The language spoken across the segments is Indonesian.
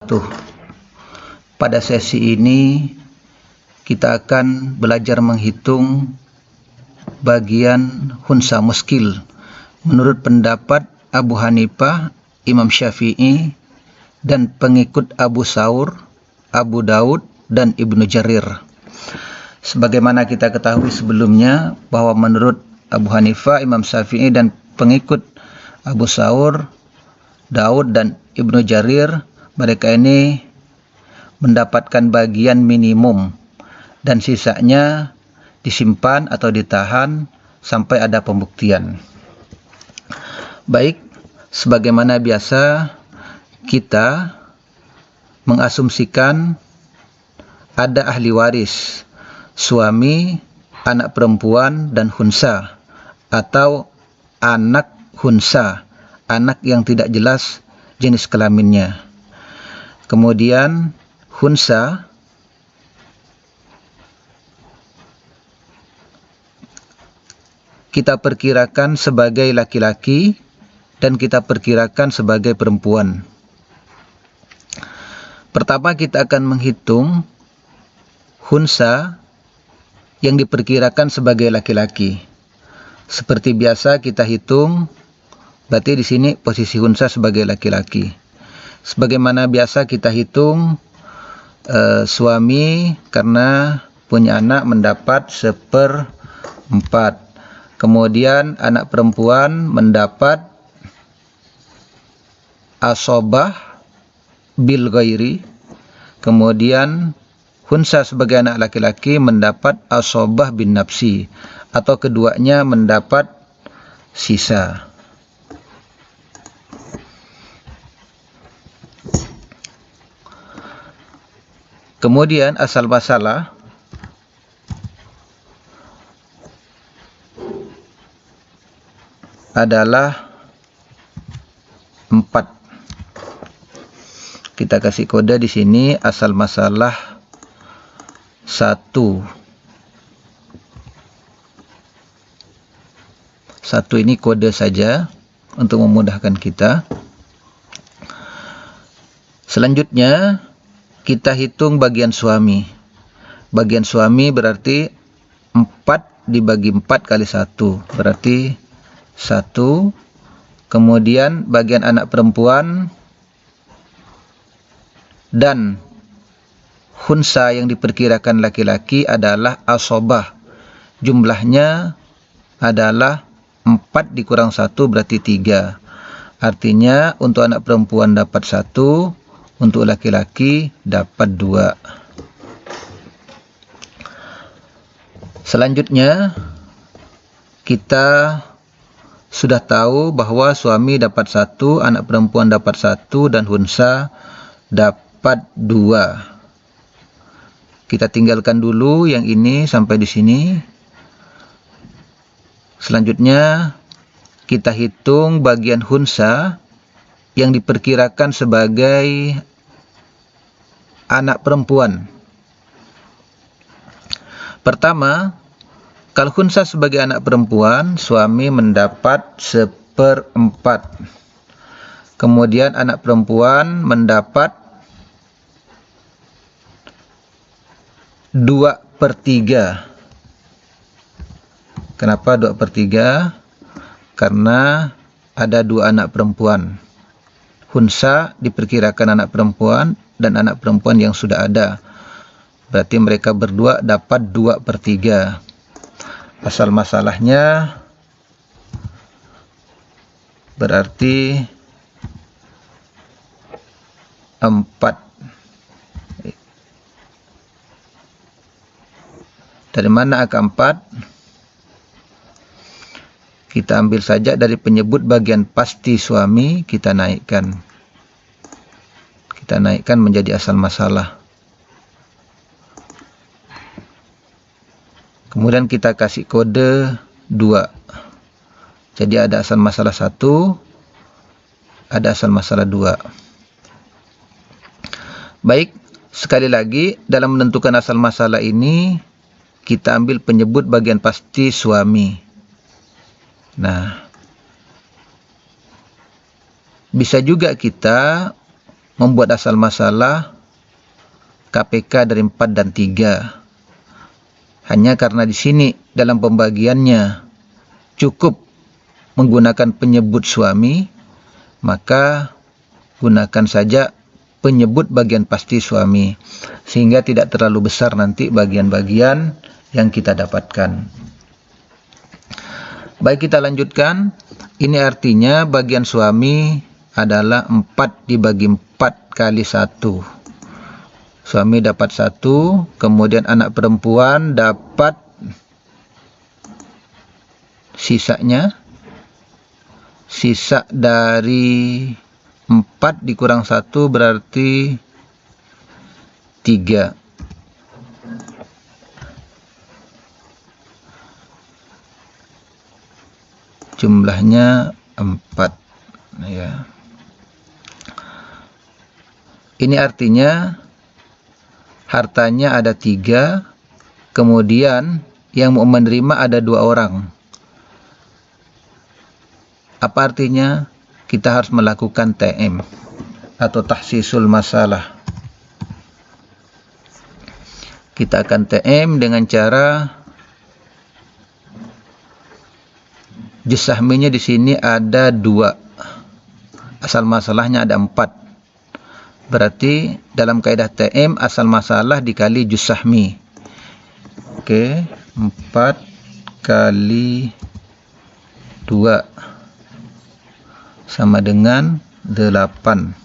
Tuh, pada sesi ini kita akan belajar menghitung bagian hunsa muskil menurut pendapat Abu Hanifah, Imam Syafi'i, dan pengikut Abu Saur, Abu Daud, dan Ibnu Jarir. Sebagaimana kita ketahui sebelumnya bahwa menurut Abu Hanifah, Imam Syafi'i, dan pengikut Abu Saur, Daud, dan Ibnu Jarir, mereka ini mendapatkan bagian minimum dan sisanya disimpan atau ditahan sampai ada pembuktian. Baik, sebagaimana biasa kita mengasumsikan ada ahli waris, suami, anak perempuan, dan hunsa atau anak hunsa, anak yang tidak jelas jenis kelaminnya. Kemudian hunsa kita perkirakan sebagai laki-laki dan kita perkirakan sebagai perempuan. Pertama kita akan menghitung hunsa yang diperkirakan sebagai laki-laki. Seperti biasa kita hitung, berarti di sini posisi hunsa sebagai laki-laki. Sebagaimana biasa kita hitung suami karena punya anak mendapat 1/4. Kemudian anak perempuan mendapat asobah bil ghairi. Kemudian hunsa sebagai anak laki-laki mendapat asobah bin nafsi, atau keduanya mendapat sisa. Kemudian asal masalah adalah 4. Kita kasih kode di sini asal masalah 1. 1 ini kode saja untuk memudahkan kita. Selanjutnya kita hitung bagian suami. Bagian suami berarti 4 dibagi 4 kali 1. Berarti 1. Kemudian bagian anak perempuan dan hunsa yang diperkirakan laki-laki adalah asobah. Jumlahnya adalah 4 dikurang 1 berarti 3. Artinya untuk anak perempuan dapat 1, untuk laki-laki dapat 2. Selanjutnya kita sudah tahu bahwa suami dapat 1, anak perempuan dapat 1, dan hunsa dapat 2. Kita tinggalkan dulu yang ini sampai di sini. Selanjutnya kita hitung bagian hunsa yang diperkirakan sebagai anak perempuan. Pertama, kalau hunsa sebagai anak perempuan, suami mendapat 1/4. Kemudian anak perempuan mendapat 2/3. Kenapa 2/3? Karena ada 2 anak perempuan. Hunsa diperkirakan anak perempuan dan anak perempuan yang sudah ada. Berarti mereka berdua dapat 2/3. Asal masalahnya berarti 4. Dari mana angka 4? Kita ambil saja dari penyebut bagian pasti suami, kita naikkan. Kita naikkan menjadi asal masalah. Kemudian kita kasih kode 2. Jadi ada asal masalah 1, ada asal masalah 2. Baik, sekali lagi dalam menentukan asal masalah ini kita ambil penyebut bagian pasti suami. Nah, bisa juga kita membuat asal masalah KPK dari 4 dan 3. Hanya karena di sini dalam pembagiannya cukup menggunakan penyebut suami, maka gunakan saja penyebut bagian pasti suami, sehingga tidak terlalu besar nanti bagian-bagian yang kita dapatkan. Baik, kita lanjutkan. Ini artinya bagian suami adalah 4 dibagi 4 kali 1. Suami dapat 1, kemudian anak perempuan dapat sisanya. Sisa dari 4 dikurang 1 berarti 3. Jumlahnya 4. Ya. Ini artinya hartanya ada 3, kemudian yang mau menerima ada 2 orang. Apa artinya? Kita harus melakukan TM atau tahsisul masalah. Kita akan TM dengan cara juz sahminya di sini ada 2. Asal masalahnya ada 4. Berarti dalam kaidah TM asal masalah dikali juz sahmi. Oke, 4 kali 2 sama dengan 8.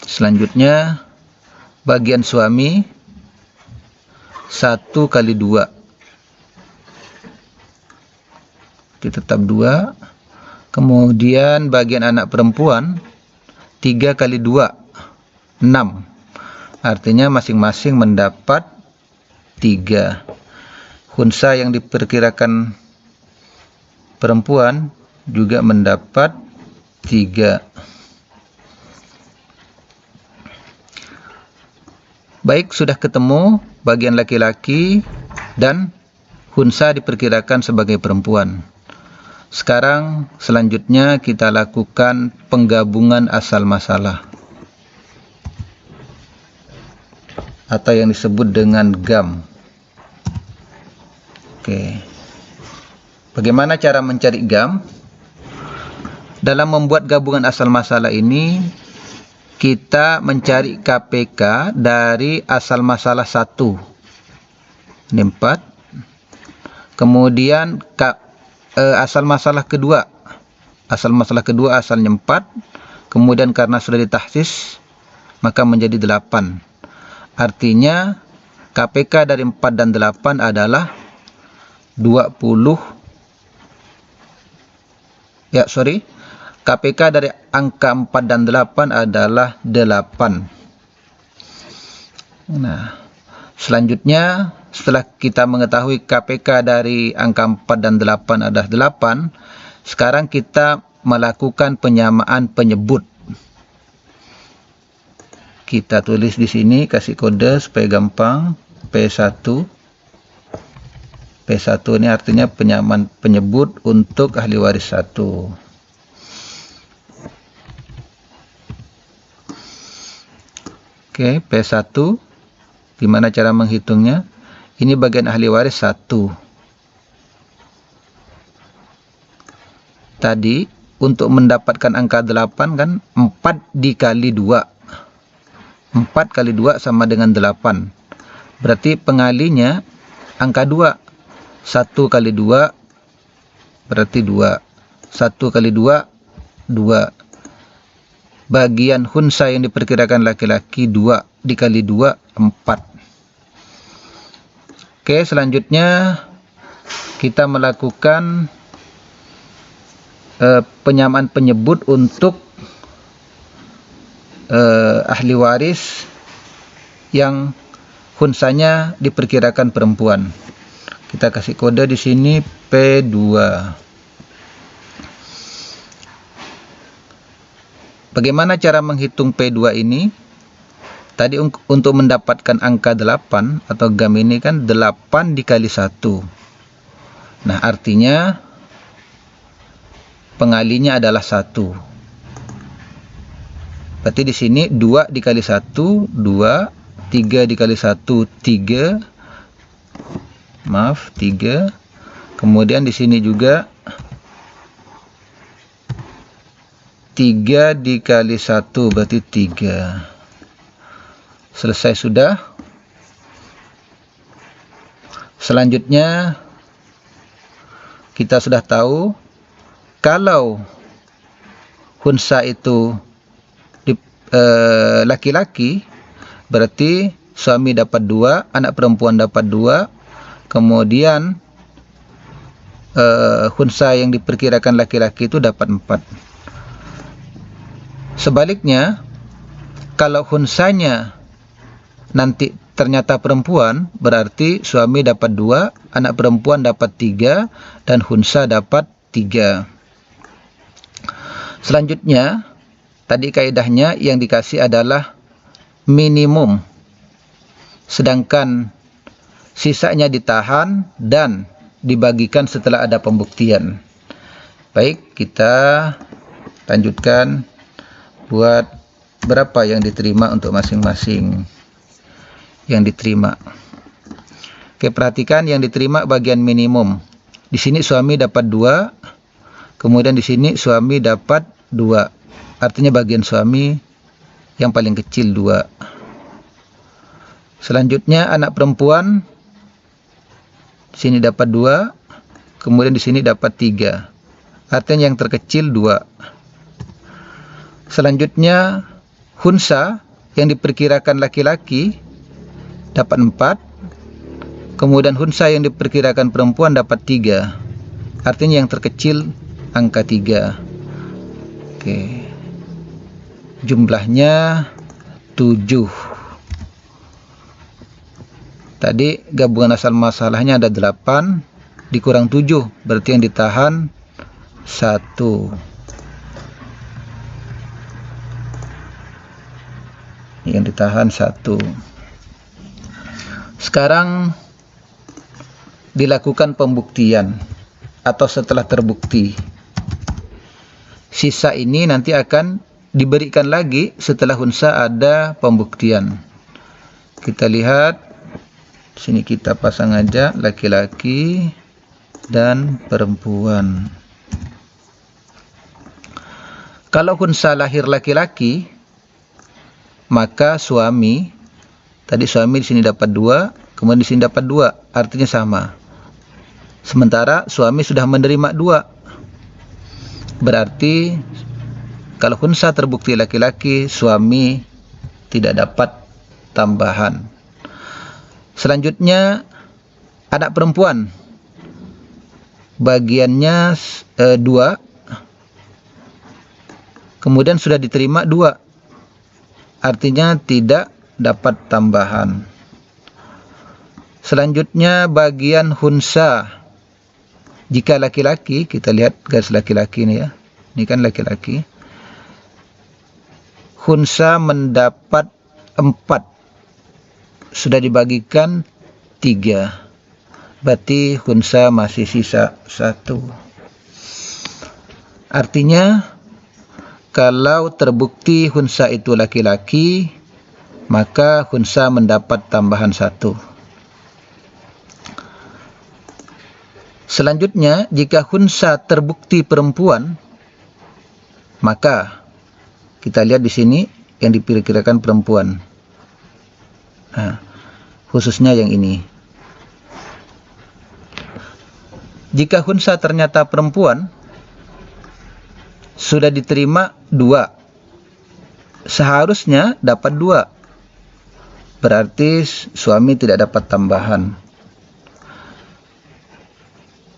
Selanjutnya bagian suami 1 kali 2. Tetap 2. Kemudian bagian anak perempuan 3 kali 2, 6. Artinya masing-masing mendapat 3. Khunsa yang diperkirakan perempuan juga mendapat 3. Baik, sudah ketemu bagian laki-laki dan khunsa diperkirakan sebagai perempuan. Sekarang selanjutnya kita lakukan penggabungan asal masalah atau yang disebut dengan GAM. Oke. Bagaimana cara mencari GAM? Dalam membuat gabungan asal masalah ini, kita mencari KPK dari asal masalah 1. Ini 4. Kemudian asal masalah kedua. Asal masalah kedua asalnya 4. Kemudian karena sudah ditahsis, maka menjadi 8. Artinya KPK dari 4 dan 8 adalah 20. KPK dari angka 4 dan 8 adalah 8. Nah, selanjutnya setelah kita mengetahui KPK dari angka 4 dan 8 adalah 8, sekarang kita melakukan penyamaan penyebut. Kita tulis di sini, kasih kode supaya gampang. P1. P1 ini artinya penyamaan penyebut untuk ahli waris 1. Oke, P1. Gimana cara menghitungnya? Ini bagian ahli waris 1. Tadi untuk mendapatkan angka 8 kan 4 dikali 2. 4 kali 2 sama dengan 8. Berarti pengalinya angka 2. 1 kali 2 berarti 2. 1 kali 2, 2. Bagian khunsa yang diperkirakan laki-laki 2 dikali 2, 4. Oke, selanjutnya kita melakukan penyamaan penyebut untuk ahli waris yang khunsanya diperkirakan perempuan. Kita kasih kode di sini P2. Bagaimana cara menghitung P2 ini? Tadi untuk mendapatkan angka 8 atau GAM ini kan 8 dikali 1. Nah, artinya pengalinya adalah 1. Berarti di sini 2 dikali 1, 2, 3 dikali 1, 3. Maaf, 3. Kemudian di sini juga 3 dikali 1 berarti 3. Selesai sudah. Selanjutnya kita sudah tahu kalau khunsa itu laki-laki, berarti suami dapat 2, anak perempuan dapat 2, kemudian khunsa yang diperkirakan laki-laki itu dapat 4. Sebaliknya, kalau khunsanya nanti ternyata perempuan, berarti suami dapat 2, anak perempuan dapat 3, dan khunsa dapat 3. Selanjutnya, tadi kaidahnya yang dikasih adalah minimum, sedangkan sisanya ditahan dan dibagikan setelah ada pembuktian. Baik, kita lanjutkan buat berapa yang diterima untuk masing-masing yang diterima. Oke, perhatikan yang diterima bagian minimum. Di sini suami dapat 2, kemudian di sini suami dapat 2. Artinya bagian suami yang paling kecil 2. Selanjutnya anak perempuan sini dapat 2, kemudian di sini dapat 3. Artinya yang terkecil 2. Selanjutnya khunsa yang diperkirakan laki-laki dapat 4, kemudian khunsa yang diperkirakan perempuan dapat 3. Artinya yang terkecil angka 3. Oke. Jumlahnya 7. Tadi gabungan asal masalahnya ada 8 dikurang 7, berarti yang ditahan 1. Yang ditahan 1. Sekarang dilakukan pembuktian atau setelah terbukti. Sisa ini nanti akan diberikan lagi setelah khunsa ada pembuktian. Kita lihat sini, kita pasang aja laki-laki dan perempuan. Kalau khunsa lahir laki-laki, maka suami, tadi suami di sini dapat 2, kemudian di sini dapat 2, artinya sama. Sementara suami sudah menerima 2. Berarti kalau khunsa terbukti laki-laki, suami tidak dapat tambahan. Selanjutnya anak perempuan, bagiannya 2, kemudian sudah diterima 2, artinya tidak dapat tambahan. Selanjutnya bagian khunsa, jika laki-laki, kita lihat garis laki-laki ini ya, ini kan laki-laki, khunsa mendapat 4, sudah dibagikan 3, berarti khunsa masih sisa 1. Artinya kalau terbukti khunsa itu laki-laki, maka khunsa mendapat tambahan 1. Selanjutnya, jika khunsa terbukti perempuan, maka kita lihat di sini yang diperkirakan perempuan. Nah, khususnya yang ini. Jika khunsa ternyata perempuan, sudah diterima 2, seharusnya dapat 2, berarti suami tidak dapat tambahan.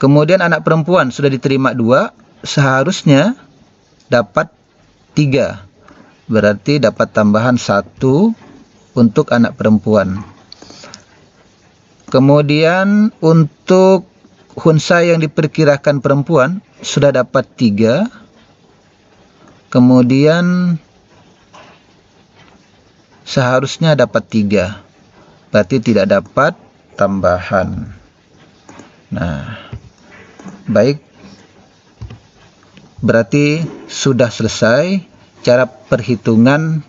Kemudian anak perempuan sudah diterima 2, seharusnya dapat 3, berarti dapat tambahan 1 untuk anak perempuan. Kemudian untuk khunsa yang diperkirakan perempuan sudah dapat 3, kemudian seharusnya dapat 3, berarti tidak dapat tambahan. Nah, baik, Berarti sudah selesai cara perhitungan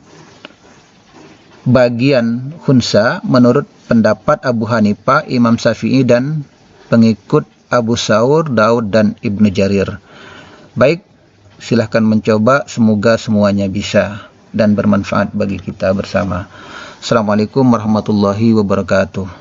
bagian khunsa menurut pendapat Abu Hanifah, Imam Syafi'i, dan pengikut Abu Thawr, Daud, dan Ibnu Jarir. Baik, silahkan mencoba, semoga semuanya bisa dan bermanfaat bagi kita bersama. Assalamualaikum warahmatullahi wabarakatuh.